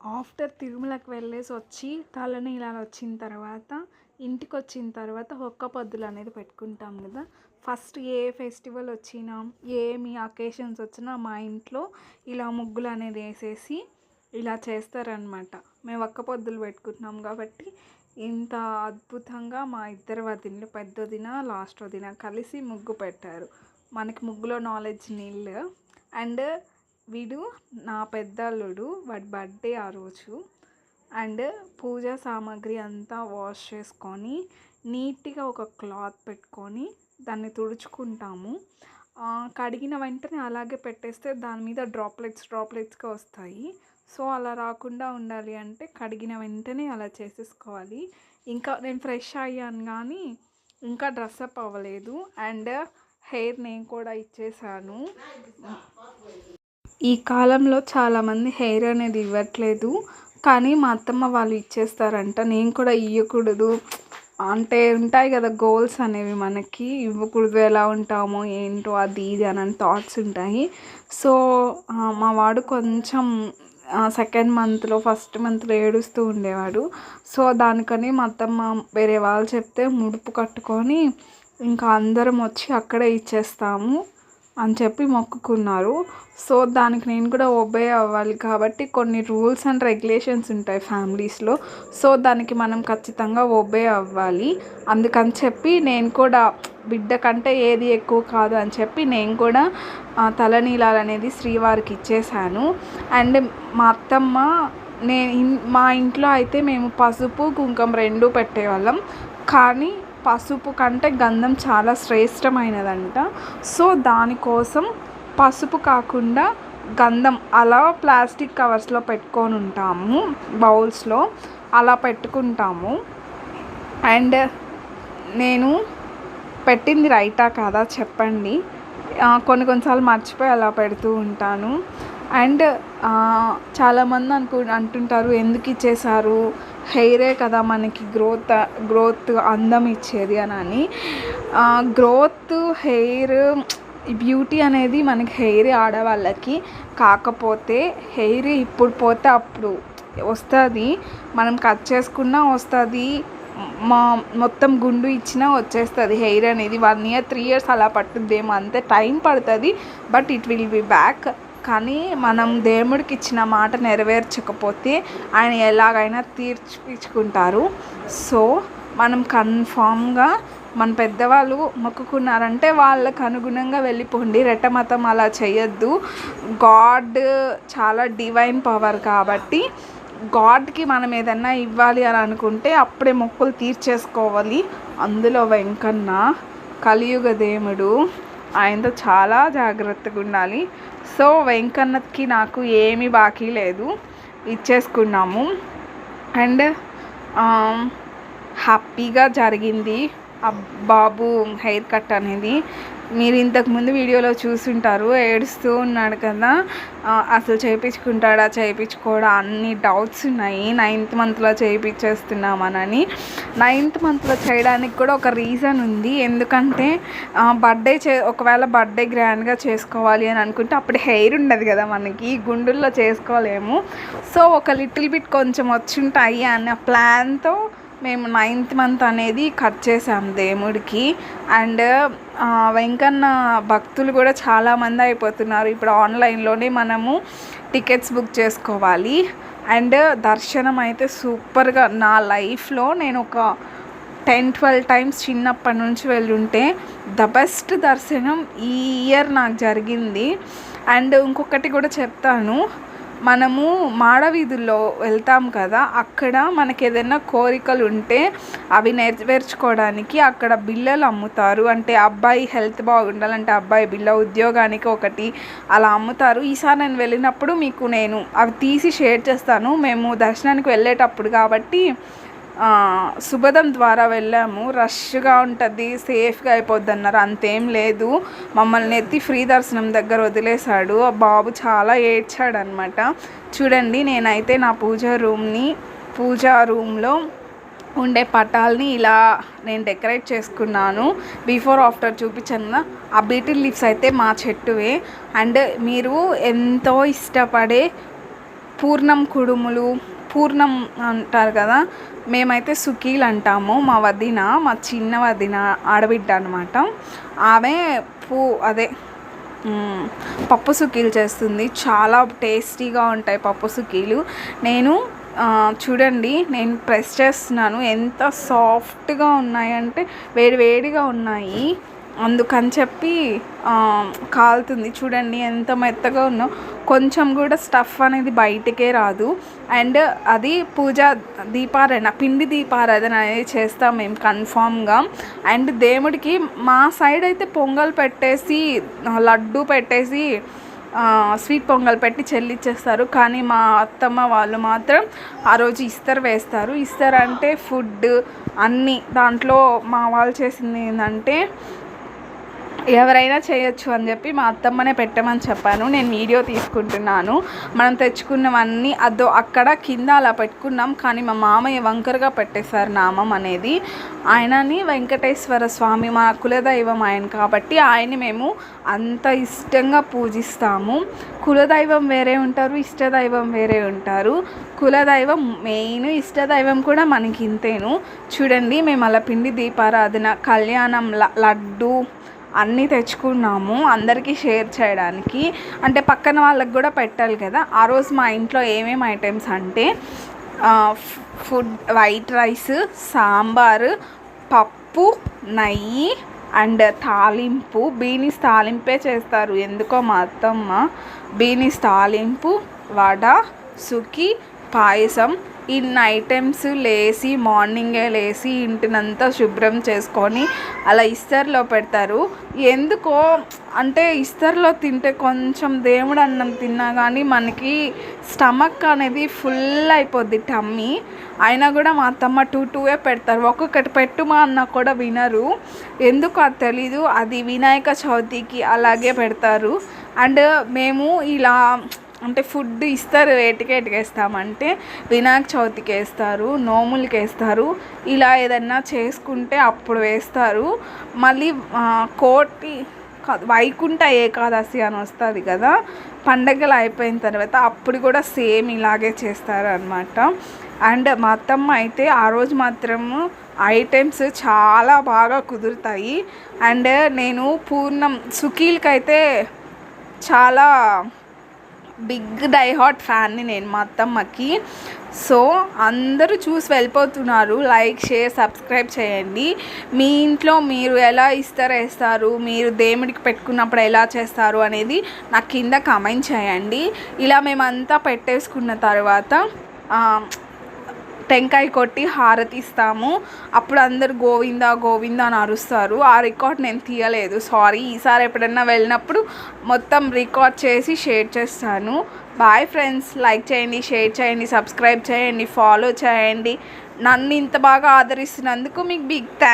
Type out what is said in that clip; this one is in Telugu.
ఆఫ్టర్ తిరుమలకి వెళ్ళేసి వచ్చి తలనీలాలు వచ్చిన తర్వాత ఇంటికి వచ్చిన తర్వాత ఒక్క పొద్దులు అనేది పెట్టుకుంటాం కదా. ఫస్ట్ ఏ ఫెస్టివల్ వచ్చినా ఏమి అకేషన్స్ వచ్చినా మా ఇంట్లో ఇలా ముగ్గులు అనేది వేసేసి ఇలా చేస్తారనమాట. మేము ఒక్క పొద్దులు పెట్టుకుంటున్నాం కాబట్టి ఇంత అద్భుతంగా మా ఇద్దరు వదినలు, పెద్ద వదిన లాస్ట్ వదిన కలిసి ముగ్గు పెట్టారు. మనకి ముగ్గులో నాలెడ్జ్ నీళ్ళు. అండ్ వీడు నా పెద్దల్లుడు, వాడి బర్త్డే ఆ రోజు. అండ్ పూజా సామాగ్రి అంతా వాష్ చేసుకొని నీట్గా ఒక క్లాత్ పెట్టుకొని దాన్ని తుడుచుకుంటాము. కడిగిన వెంటనే అలాగే పెట్టేస్తే దాని మీద డ్రాప్లెట్స్గా వస్తాయి. సో అలా రాకుండా ఉండాలి అంటే కడిగిన వెంటనే అలా చేసేసుకోవాలి. ఇంకా నేను ఫ్రెష్ అయ్యాను కానీ ఇంకా డ్రెస్అప్ అవ్వలేదు. అండ్ హెయిర్ నేను కూడా ఇచ్చేసాను. ఈ కాలంలో చాలామంది హెయిర్ అనేది ఇవ్వట్లేదు, కానీ మా అత్తమ్మ వాళ్ళు ఇచ్చేస్తారంట. నేను కూడా ఇవ్వకూడదు అంటే ఉంటాయి కదా గోల్స్ అనేవి, మనకి ఇవ్వకూడదు, ఎలా ఉంటామో ఏంటో అది ఇది అని థాట్స్ ఉంటాయి. సో మా వాడు కొంచెం సెకండ్ మంత్లో ఫస్ట్ మంత్లో ఏడుస్తూ ఉండేవాడు. సో దానికని మా అత్తమ్మ వేరే వాళ్ళు చెప్తే ముడుపు కట్టుకొని ఇంకా అందరం వచ్చి అక్కడే ఇచ్చేస్తాము అని చెప్పి మొక్కుకున్నారు. సో దానికి నేను కూడా ఒబే అవ్వాలి కాబట్టి కొన్ని రూల్స్ అండ్ రెగ్యులేషన్స్ ఉంటాయి ఫ్యామిలీస్లో. సో దానికి మనం ఖచ్చితంగా ఒబే అవ్వాలి. అందుకని చెప్పి నేను కూడా బిడ్డ కంటే ఏది ఎక్కువ కాదు అని చెప్పి నేను కూడా తలనీలాలు అనేది శ్రీవారికి ఇచ్చేసాను. అండ్ మా అత్తమ్మ మా ఇంట్లో అయితే మేము పసుపు కుంకుమ రెండూ పెట్టేవాళ్ళం, కానీ పసుపు కంటే గంధం చాలా శ్రేష్టమైనదంట. సో దానికోసం పసుపు కాకుండా గంధం అలా ప్లాస్టిక్ కవర్స్లో పెట్టుకొని ఉంటాము, బౌల్స్లో అలా పెట్టుకుంటాము. అండ్ నేను పెట్టింది రైటా కాదా చెప్పండి. కొన్నిసార్లు మర్చిపోయి అలా పెడుతూ ఉంటాను. అండ్ చాలామంది అంటుంటారు ఎందుకు ఇచ్చేసారు, హెయిరే కదా మనకి గ్రోత్ అందం ఇచ్చేది అని. గ్రోత్ హెయిర్ బ్యూటీ అనేది మనకి హెయిర్ ఆడవాళ్ళకి. కాకపోతే హెయిర్ ఇప్పుడు పోతే అప్పుడు వస్తుంది, మనం కట్ చేసుకున్నా వస్తుంది, మొత్తం గుండు ఇచ్చినా వచ్చేస్తుంది హెయిర్ అనేది. 1 year 3 years అలా పట్టుద్దేమో, అంతే టైం పడుతుంది, but it will be back. కానీ మనం దేవుడికి ఇచ్చిన మాట నెరవేర్చకపోతే ఆయన ఎలాగైనా తీర్చుకుంటారు. సో మనం కన్ఫామ్గా మన పెద్దవాళ్ళు మొక్కుకున్నారంటే వాళ్ళకు అనుగుణంగా వెళ్ళిపోండి. రెట్టమతం అలా చేయొద్దు. గాడ్ చాలా డివైన్ పవర్ కాబట్టి గాడ్కి మనం ఏదన్నా ఇవ్వాలి అని అనుకుంటే అప్పుడే మొక్కులు తీర్చేసుకోవాలి. అందులో వెంకన్న కలియుగ దేవుడు, ఆయనతో చాలా జాగ్రత్తగా ఉండాలి. సో వెంకన్నకి నాకు ఏమీ బాకీ లేదు, ఇచ్చేసుకున్నాము. అండ్ హ్యాపీగా జరిగింది ఆ బాబు హెయిర్ కట్ అనేది. మీరు ఇంతకుముందు వీడియోలో చూసుంటారు, ఏడుస్తూ ఉన్నాడు కదా, అసలు చేయించుకుంటాడా చేయించుకోడా అన్ని డౌట్స్ ఉన్నాయి. 9th monthలో చేయించేస్తున్నామని. 9th monthలో చేయడానికి కూడా ఒక రీజన్ ఉంది. ఎందుకంటే ఒకవేళ బర్త్డే గ్రాండ్గా చేసుకోవాలి అని అనుకుంటే అప్పుడు హెయిర్ ఉండదు కదా మనకి, గుండుల్లో చేసుకోలేము. సో ఒక లిటిల్ బిట్ కొంచెం వచ్చుంటాయి అన్న ప్లాన్తో మేము 9th month అనేది కట్ చేసాం దేవుడికి. అండ్ వెంకన్న భక్తులు కూడా చాలామంది అయిపోతున్నారు. ఇప్పుడు ఆన్లైన్లోనే మనము టికెట్స్ బుక్ చేసుకోవాలి. అండ్ దర్శనం అయితే సూపర్గా, నా లైఫ్లో నేను ఒక 10-12 times చిన్నప్పటి నుంచి వెళ్ళుంటే ద బెస్ట్ దర్శనం ఈ ఇయర్ నాకు జరిగింది. అండ్ ఇంకొకటి కూడా చెప్తాను, మనము మాడవీధుల్లో వెళ్తాం కదా, అక్కడ మనకి ఏదైనా కోరికలు ఉంటే అవి నెరవేర్చుకోవడానికి అక్కడ బిళ్ళలు అమ్ముతారు. అంటే అబ్బాయి హెల్త్ బాగుండాలంటే అబ్బాయి బిళ్ళ, ఉద్యోగానికి ఒకటి అలా అమ్ముతారు. ఈసారి నేను వెళ్ళినప్పుడు మీకు నేను అవి తీసి షేర్ చేస్తాను. మేము దర్శనానికి వెళ్ళేటప్పుడు కాబట్టి సుభదం ద్వారా వెళ్ళాము. రష్గా ఉంటుంది, సేఫ్గా అయిపోద్ది అన్నారు. అంతేం లేదు, మమ్మల్ని ఎత్తి ఫ్రీ దర్శనం దగ్గర వదిలేశాడు. ఆ బాబు చాలా ఏడ్చాడు అనమాట. చూడండి, నేనైతే నా పూజా రూమ్లో ఉండే పటాల్ని ఇలా నేను డెకరేట్ చేసుకున్నాను. బిఫోర్ ఆఫ్టర్ చూపించాను. ఆ బీటిల్ లీవ్స్ అయితే మా చెట్టువే. అండ్ మీరు ఎంతో ఇష్టపడే పూర్ణం కుడుములు, పూర్ణం అంటారు కదా, మేమైతే సుకీలు అంటాము. మా వదిన, మా చిన్న వదిన ఆడబిడ్డ అనమాట, ఆమె అదే పప్పు సుకీలు చేస్తుంది. చాలా టేస్టీగా ఉంటాయి పప్పు సుకీలు. నేను చూడండి, నేను ప్రెస్ చేస్తున్నాను, ఎంత సాఫ్ట్గా ఉన్నాయంటే వేడివేడిగా ఉన్నాయి, అందుకని చెప్పి కాలుతుంది. చూడండి ఎంత మెత్తగా ఉన్నో, కొంచెం కూడా స్టఫ్ అనేది బయటికే రాదు. అండ్ అది పూజ దీపారాధన, పిండి దీపారాధన అనేది చేస్తాం మేము కన్ఫామ్గా. అండ్ దేవుడికి మా సైడ్ అయితే పొంగల్ పెట్టేసి, లడ్డు పెట్టేసి, స్వీట్ పొంగల్ పెట్టి చెల్లిచ్చేస్తారు. కానీ మా అత్తమ్మ వాళ్ళు మాత్రం ఆ రోజు ఇస్తరు వేస్తారు. ఇస్తరు అంటే ఫుడ్ అన్నీ, దాంట్లో మా వాళ్ళు చేసింది ఏంటంటే ఎవరైనా చేయొచ్చు అని చెప్పి మా అత్తమ్మనే పెట్టమని చెప్పాను. నేను వీడియో తీసుకుంటున్నాను. మనం తెచ్చుకున్నవన్నీ అక్కడ కింద అలా పెట్టుకున్నాం, కానీ మా మామయ్య వంకరగా పెట్టేశారు నామం అనేది. ఆయనని వెంకటేశ్వర స్వామి మా కులదైవం ఆయన కాబట్టి ఆయన్ని మేము అంత ఇష్టంగా పూజిస్తాము. కులదైవం వేరే ఉంటారు, ఇష్టదైవం వేరే ఉంటారు. కులదైవం మెయిన్, ఇష్టదైవం కూడా మనకి ఇంతేను. చూడండి, మేము అలా పిండి దీపారాధన, కళ్యాణం, లడ్డు అన్నీ తెచ్చుకున్నాము అందరికీ షేర్ చేయడానికి. అంటే పక్కన వాళ్ళకి కూడా పెట్టాలి కదా. ఆ రోజు మా ఇంట్లో ఏమేమి ఐటమ్స్ అంటే ఫుడ్, వైట్ రైస్, సాంబారు, పప్పు, నెయ్యి అండ్ తాలింపు. బీనీస్ తాలింపే చేస్తారు ఎందుకో మా అత్తమ్మ. బీనీస్ తాలింపు, వడ, సుకి, పాయసం, ఇన్ని ఐటమ్స్ లేసి మార్నింగే లేసి ఇంటినంతా శుభ్రం చేసుకొని అలా ఇస్తర్లో పెడతారు. ఎందుకో అంటే ఇస్తర్లో తింటే కొంచెం దేవుడు అన్నం తిన్నా కానీ మనకి స్టమక్ అనేది ఫుల్ అయిపోద్ది, టమ్మీ. అయినా కూడా మా అత్తమ్మ 2 పెడతారు. ఒక్కొక్కటి పెట్టుమా అన్నా కూడా వినరు, ఎందుకు అది తెలీదు. అది వినాయక చవితికి అలాగే పెడతారు. అండ్ మేము ఇలా అంటే ఫుడ్ ఇస్తారు, వేటికి వేస్తామంటే వినాయక చవితికి వేస్తారు, నోములకి వేస్తారు, ఇలా ఏదన్నా చేసుకుంటే అప్పుడు వేస్తారు. మళ్ళీ వైకుంఠ ఏకాదశి అని వస్తుంది కదా, పండగలు అయిపోయిన తర్వాత అప్పుడు కూడా సేమ్ ఇలాగే చేస్తారు అన్నమాట. అండ్ మా అత్తమ్మ అయితే ఆ రోజు మాత్రము ఐటమ్స్ చాలా బాగా కుదురుతాయి. అండ్ నేను పూర్ణం సుకీలకైతే చాలా బిగ్ డైహాట్ ఫ్యాన్ని నేను మా అత్తమ్మకి. సో అందరూ చూసి వెళ్ళిపోతున్నారు. లైక్, షేర్, సబ్స్క్రైబ్ చేయండి. మీ ఇంట్లో మీరు ఎలా వేస్తారు, మీరు దేవుడికి పెట్టుకున్నప్పుడు ఎలా చేస్తారు అనేది నాకు కింద కామెంట్ చేయండి. ఇలా మేమంతా పెట్టేసుకున్న తర్వాత టెంకాయ కొట్టి హారతి ఇస్తాము. అప్పుడు అందరు గోవిందా గోవిందా అని అరుస్తారు. ఆ రికార్డ్ నేను తీయలేదు, సారీ. ఈసారి ఎప్పుడన్నా వెళ్ళినప్పుడు మొత్తం రికార్డ్ చేసి షేర్ చేస్తాను. Bye friends. లైక్ చేయండి, షేర్ చేయండి, సబ్స్క్రైబ్ చేయండి, ఫాలో చేయండి. నన్ను ఇంత బాగా ఆదరిస్తున్నందుకు మీకు బిగ్ థ్యాంక్స్.